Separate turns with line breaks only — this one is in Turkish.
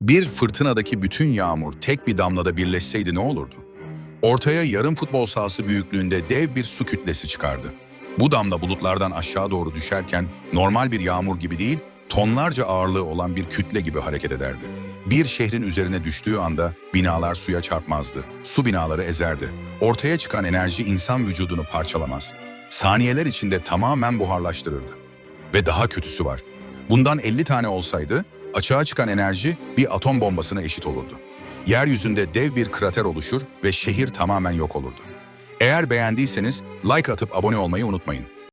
Bir fırtınadaki bütün yağmur tek bir damlada birleşseydi ne olurdu? Ortaya yarım futbol sahası büyüklüğünde dev bir su kütlesi çıkardı. Bu damla bulutlardan aşağı doğru düşerken normal bir yağmur gibi değil, tonlarca ağırlığı olan bir kütle gibi hareket ederdi. Bir şehrin üzerine düştüğü anda binalar suya çarpmazdı. Su binaları ezerdi. Ortaya çıkan enerji insan vücudunu parçalamaz. Saniyeler içinde tamamen buharlaştırırdı. Ve daha kötüsü var. Bundan 50 tane olsaydı, açığa çıkan enerji bir atom bombasına eşit olurdu. Yeryüzünde dev bir krater oluşur ve şehir tamamen yok olurdu. Eğer beğendiyseniz like atıp abone olmayı unutmayın.